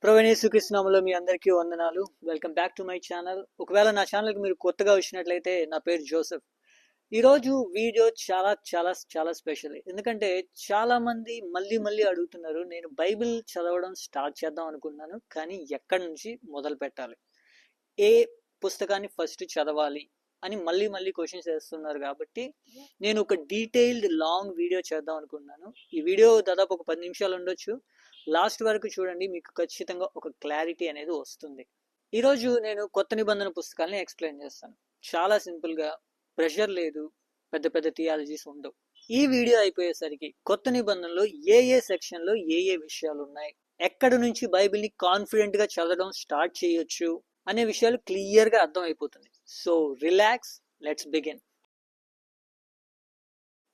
ప్రభువైన యేసుక్రీస్తు నామములో మీ అందరికీ వందనాలు. Welcome back to my channel. ఒకవేళ నా ఛానల్‌కి మీరు కొత్తగా వచ్చినట్లయితే నా పేరు జోసెఫ్. ఈరోజు వీడియో చాలా చాలా చాలా స్పెషల్. ఎందుకంటే చాలామంది మళ్ళీ అడుగుతున్నారు. నేను బైబిల్ చదవడం స్టార్ట్ చేద్దాం అనుకున్నాను. కానీ ఎక్కడి నుంచి మొదలుపెట్టాలి? ఏ పుస్తకాన్ని ఫస్ట్ చదవాలి? అని మళ్ళీ క్వెషన్స్ వేస్తున్నారు కాబట్టి నేను ఒక డీటెయిల్డ్ లాంగ్ వీడియో చేద్దాం అనుకున్నాను. ఈ వీడియో దాదాపు ఒక 10 నిమిషాలు ఉండొచ్చు. లాస్ట్ వరకు చూడండి, మీకు ఖచ్చితంగా ఒక క్లారిటీ అనేది వస్తుంది. ఈరోజు నేను కొత్త నిబంధన పుస్తకాలని ఎక్స్ప్లెయిన్ చేస్తాను. చాలా సింపుల్గా, ప్రెషర్ లేదు, పెద్ద థియాలజీస్ ఉండవు. ఈ వీడియో అయిపోయేసరికి కొత్త నిబంధనలో ఏ సెక్షన్లో ఏ విషయాలు ఉన్నాయి, ఎక్కడి నుంచి బైబిల్ని కాన్ఫిడెంట్గా చదవడం స్టార్ట్ చేయొచ్చు అనే విషయాలు క్లియర్గా అర్థం అయిపోతుంది. So relax, let's begin.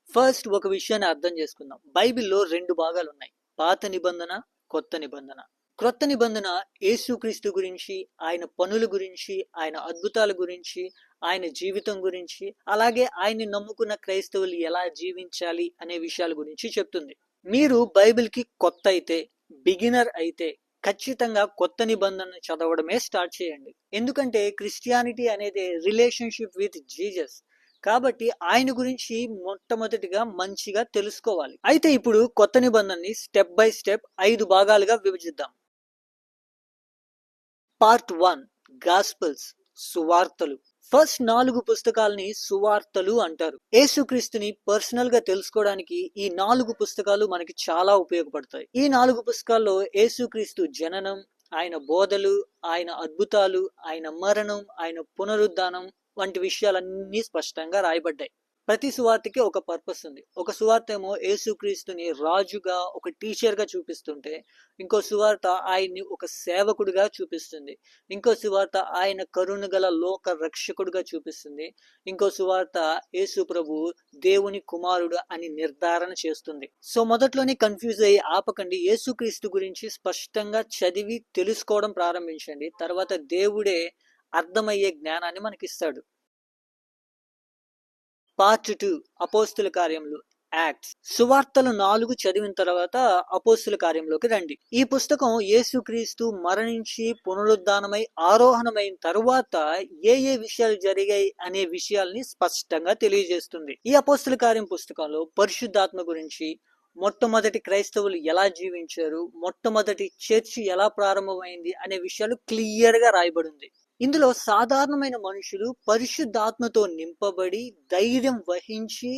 First ఒక విషయాన్ని అర్థం చేసుకుందాం. బైబిల్లో 2 భాగాలు ఉన్నాయి, పాత నిబంధన, కొత్త నిబంధన. క్రొత్త నిబంధన యేసుక్రీస్తు గురించి, ఆయన పనుల గురించి, ఆయన అద్భుతాల గురించి, ఆయన జీవితం గురించి, అలాగే ఆయన్ని నమ్ముకున్న క్రైస్తవులు ఎలా జీవించాలి అనే విషయాల గురించి చెప్తుంది. మీరు బైబిల్కి కొత్త అయితే, బిగినర్ అయితే ఖచ్చితంగా కొత్త నిబంధనను చదవడమే స్టార్ట్ చేయండి. ఎందుకంటే క్రిస్టియానిటీ అనేది రిలేషన్షిప్ విత్ జీసస్. కాబట్టి ఆయన గురించి మొట్టమొదటిగా మంచిగా తెలుసుకోవాలి. అయితే ఇప్పుడు కొత్త నిబంధనని స్టెప్ బై స్టెప్ 5 భాగాలుగా విభజిద్దాం. పార్ట్ 1 గాస్పెల్స్, సువార్తలు. ఫస్ట్ 4 పుస్తకాలని సువార్తలు అంటారు. యేసుక్రీస్తుని పర్సనల్ గా తెలుసుకోవడానికి ఈ 4 పుస్తకాలు మనకి చాలా ఉపయోగపడతాయి. ఈ 4 పుస్తకాల్లో యేసుక్రీస్తు జననం, ఆయన బోధలు, ఆయన అద్భుతాలు, ఆయన మరణం, ఆయన పునరుద్ధానం వంటి విషయాలన్నీ స్పష్టంగా రాయబడ్డాయి. ప్రతి సువార్తకి ఒక పర్పస్ ఉంది. ఒక సువార్త ఏమో యేసుక్రీస్తుని రాజుగా, ఒక టీచర్గా చూపిస్తుంటే, ఇంకో సువార్త ఆయన్ని ఒక సేవకుడిగా చూపిస్తుంది. ఇంకో సువార్త ఆయన కరుణగల లోక రక్షకుడిగా చూపిస్తుంది. ఇంకో సువార్త యేసు ప్రభు దేవుని కుమారుడు అని నిర్ధారణ చేస్తుంది. సో మొదట్లోనే కన్ఫ్యూజ్ అయ్యి ఆపకండి. యేసుక్రీస్తు గురించి స్పష్టంగా చదివి తెలుసుకోవడం ప్రారంభించండి. తర్వాత దేవుడే అర్థమయ్యే జ్ఞానాన్ని మనకిస్తాడు. పార్ట్ 2 అపోస్తుల కార్యములు, యాక్ట్స్. సువార్తలు 4 చదివిన తర్వాత అపోస్తుల కార్యంలోకి రండి. ఈ పుస్తకం యేసుక్రీస్తు మరణించి పునరుద్ధానమై ఆరోహణమైన తరువాత ఏ విషయాలు జరిగాయి అనే విషయాల్ని స్పష్టంగా తెలియజేస్తుంది. ఈ అపోస్తుల కార్యం పుస్తకంలో పరిశుద్ధాత్మ గురించి, మొట్టమొదటి క్రైస్తవులు ఎలా జీవించారు, మొట్టమొదటి చర్చి ఎలా ప్రారంభమైంది అనే విషయాలు క్లియర్ గా రాయబడింది. ఇందులో సాధారణమైన మనుషులు పరిశుద్ధాత్మతో నింపబడి ధైర్యం వహించి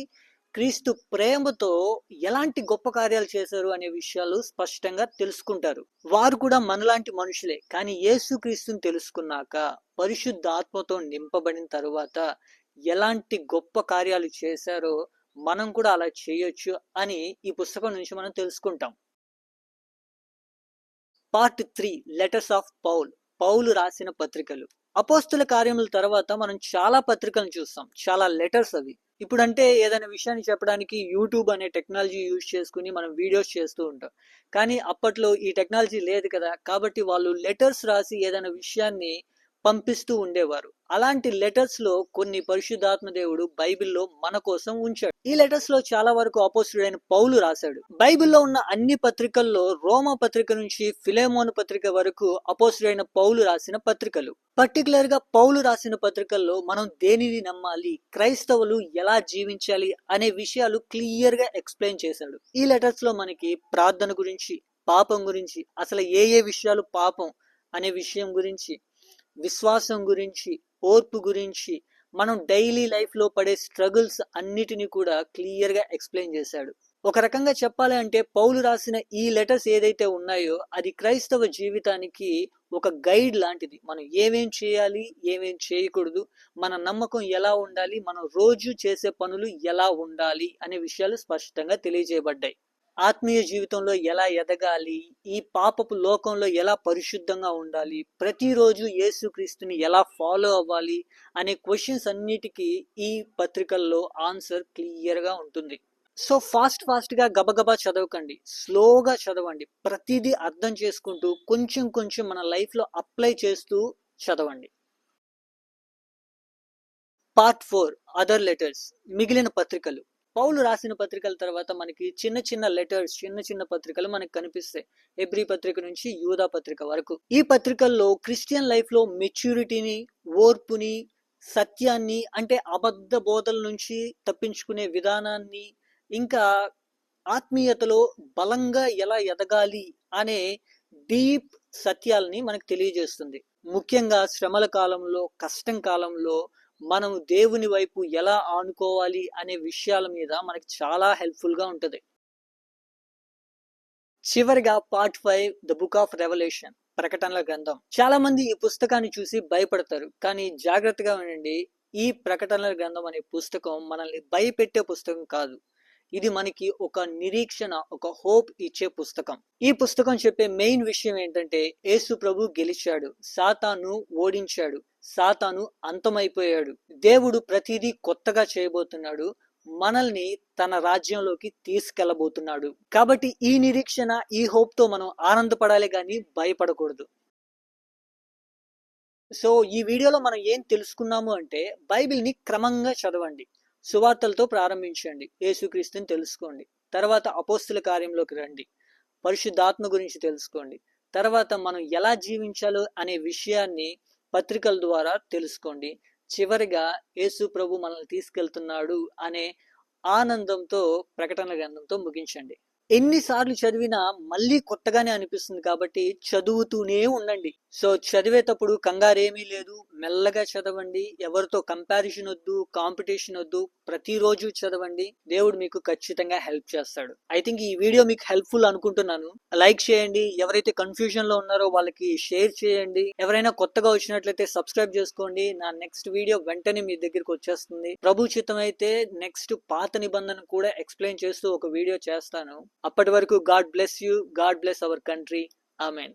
క్రీస్తు ప్రేమతో ఎలాంటి గొప్ప కార్యాలు చేశారు అనే విషయాలు స్పష్టంగా తెలుసుకుంటారు. వారు కూడా మనలాంటి మనుషులే, కానీ యేసుక్రీస్తుని తెలుసుకున్నాక, పరిశుద్ధాత్మతో నింపబడిన తరువాత ఎలాంటి గొప్ప కార్యాలు చేశారో మనం కూడా అలా చేయొచ్చు అని ఈ పుస్తకం నుంచి మనం తెలుసుకుంటాం. పార్ట్ 3 లెటర్స్ ఆఫ్ పౌల్, పౌలు రాసిన పత్రికలు. అపోస్తుల కార్యముల తర్వాత మనం చాలా పత్రికలను చూస్తాం, చాలా లెటర్స్ అవి. ఇప్పుడంటే ఏదైనా విషయాన్ని చెప్పడానికి యూట్యూబ్ అనే టెక్నాలజీ యూజ్ చేసుకుని మనం వీడియోస్ చేస్తూ ఉంటాం. కానీ అప్పట్లో ఈ టెక్నాలజీ లేదు కదా, కాబట్టి వాళ్ళు లెటర్స్ రాసి ఏదైనా విషయాన్ని పంపిస్తూ ఉండేవారు. అలాంటి లెటర్స్ లో కొన్ని పరిశుద్ధాత్మ దేవుడు బైబిల్లో మన కోసం ఉంచాడు. ఈ లెటర్స్ లో చాలా వరకు అపోస్తుడైన పౌలు రాశాడు. బైబిల్లో ఉన్న అన్ని పత్రికల్లో రోమా పత్రిక నుంచి ఫిలెమోను పత్రిక వరకు అపోస్తుడైన పౌలు రాసిన పత్రికలు. పర్టికులర్ గా పౌలు రాసిన పత్రికల్లో మనం దేనిని నమ్మాలి, క్రైస్తవులు ఎలా జీవించాలి అనే విషయాలు క్లియర్ గా ఎక్స్ప్లెయిన్ చేశాడు. ఈ లెటర్స్ లో మనకి ప్రార్థన గురించి, పాపం గురించి, అసలు ఏ విషయాలు పాపం అనే విషయం గురించి, విశ్వాసం గురించి, ఓర్పు గురించి, మనం డైలీ లైఫ్ లో పడే స్ట్రగుల్స్ అన్నిటిని కూడా క్లియర్ గా ఎక్స్ప్లెయిన్ చేశాడు. ఒక రకంగా చెప్పాలి అంటే పౌలు రాసిన ఈ లెటర్స్ ఏదైతే ఉన్నాయో అది క్రైస్తవ జీవితానికి ఒక గైడ్ లాంటిది. మనం ఏమేం చేయాలి, ఏమేం చేయకూడదు, మన నమ్మకం ఎలా ఉండాలి, మనం రోజు చేసే పనులు ఎలా ఉండాలి అనే విషయాలు స్పష్టంగా తెలియజేయబడ్డాయి. ఆత్మీయ జీవితంలో ఎలా ఎదగాలి, ఈ పాపపు లోకంలో ఎలా పరిశుద్ధంగా ఉండాలి, ప్రతిరోజు యేసుక్రీస్తుని ఎలా ఫాలో అవ్వాలి అనే క్వశ్చన్స్ అన్నిటికీ ఈ పత్రికల్లో ఆన్సర్ క్లియర్ గా ఉంటుంది. సో ఫాస్ట్ గా గబగబా చదవకండి, స్లోగా చదవండి. ప్రతిదీ అర్థం చేసుకుంటూ కొంచెం మన లైఫ్ లో అప్లై చేస్తూ చదవండి. పార్ట్ 4 అదర్ లెటర్స్, మిగిలిన పత్రికలు. పౌలు రాసిన పత్రికల తర్వాత మనకి చిన్న చిన్న లెటర్స్, చిన్న చిన్న పత్రికలు మనకు కనిపిస్తాయి. హెబ్రీ పత్రిక నుంచి యూదా పత్రిక వరకు. ఈ పత్రికల్లో క్రిస్టియన్ లైఫ్ లో మెచ్యూరిటీని, ఓర్పుని, సత్యాన్ని, అంటే అబద్ధ బోధల నుంచి తప్పించుకునే విధానాన్ని, ఇంకా ఆత్మీయతలో బలంగా ఎలా ఎదగాలి అనే డీప్ సత్యాల్ని మనకు తెలియజేస్తుంది. ముఖ్యంగా శ్రమల కాలంలో, కష్టం కాలంలో మనం దేవుని వైపు ఎలా ఆనుకోవాలి అనే విషయాల మీద మనకి చాలా హెల్ప్ఫుల్ గా ఉంటది. చివరిగా part 5, the book of revolution, ప్రకటనల గ్రంథం. చాలా మంది ఈ పుస్తకాన్ని చూసి భయపడతారు, కానీ జాగ్రత్తగా వినండి. ఈ ప్రకటనల గ్రంథం అనే పుస్తకం మనల్ని భయపెట్టే పుస్తకం కాదు. ఇది మనకి ఒక నిరీక్షణ, ఒక హోప్ ఇచ్చే పుస్తకం. ఈ పుస్తకం చెప్పే మెయిన్ విషయం ఏంటంటే, యేసు ప్రభు గెలిచాడు, సాతాను ఓడించాడు, సాతాను అంతమైపోయాడు, దేవుడు ప్రతిదీ కొత్తగా చేయబోతున్నాడు, మనల్ని తన రాజ్యంలోకి తీసుకెళ్లబోతున్నాడు. కాబట్టి ఈ నిరీక్షణ, ఈ హోప్ తో మనం ఆనందపడాలి కానీ భయపడకూడదు. సో ఈ వీడియోలో మనం ఏం తెలుసుకున్నాము అంటే, బైబిల్ని క్రమంగా చదవండి, సువార్తలతో ప్రారంభించండి, యేసుక్రీస్తుని తెలుసుకోండి, తర్వాత అపోస్తుల కార్యంలోకి రండి, పరిశుద్ధాత్మ గురించి తెలుసుకోండి, తర్వాత మనం ఎలా జీవించాలో అనే విషయాన్ని పత్రికల ద్వారా తెలుసుకోండి, చివరిగా యేసు ప్రభు మనల్ని తీసుకెళ్తున్నాడు అనే ఆనందంతో ప్రకటన గ్రంథంతో ముగించండి. ఎన్నిసార్లు చదివినా మళ్ళీ కొత్తగానే అనిపిస్తుంది, కాబట్టి చదువుతూనే ఉండండి. సో చదివేటప్పుడు కంగారేమీ లేదు, మెల్లగా చదవండి, ఎవరితో కంపారిజన్ వద్దు, కాంపిటీషన్ వద్దు, ప్రతిరోజు చదవండి, దేవుడు మీకు ఖచ్చితంగా హెల్ప్ చేస్తాడు. ఐ థింక్ ఈ వీడియో మీకు హెల్ప్ఫుల్ అనుకుంటున్నాను. లైక్ చేయండి, ఎవరైతే కన్ఫ్యూజన్ లో ఉన్నారో వాళ్ళకి షేర్ చేయండి, ఎవరైనా కొత్తగా వచ్చినట్లయితే సబ్స్క్రైబ్ చేసుకోండి. నా నెక్స్ట్ వీడియో వెంటనే మీ దగ్గరికి వచ్చేస్తుంది. ప్రభు చిత్తం అయితే నెక్స్ట్ పాత నిబంధన కూడా ఎక్స్ప్లెయిన్ చేస్తూ ఒక వీడియో చేస్తాను. అప్పటి వరకు God bless you, God bless our country. Amen.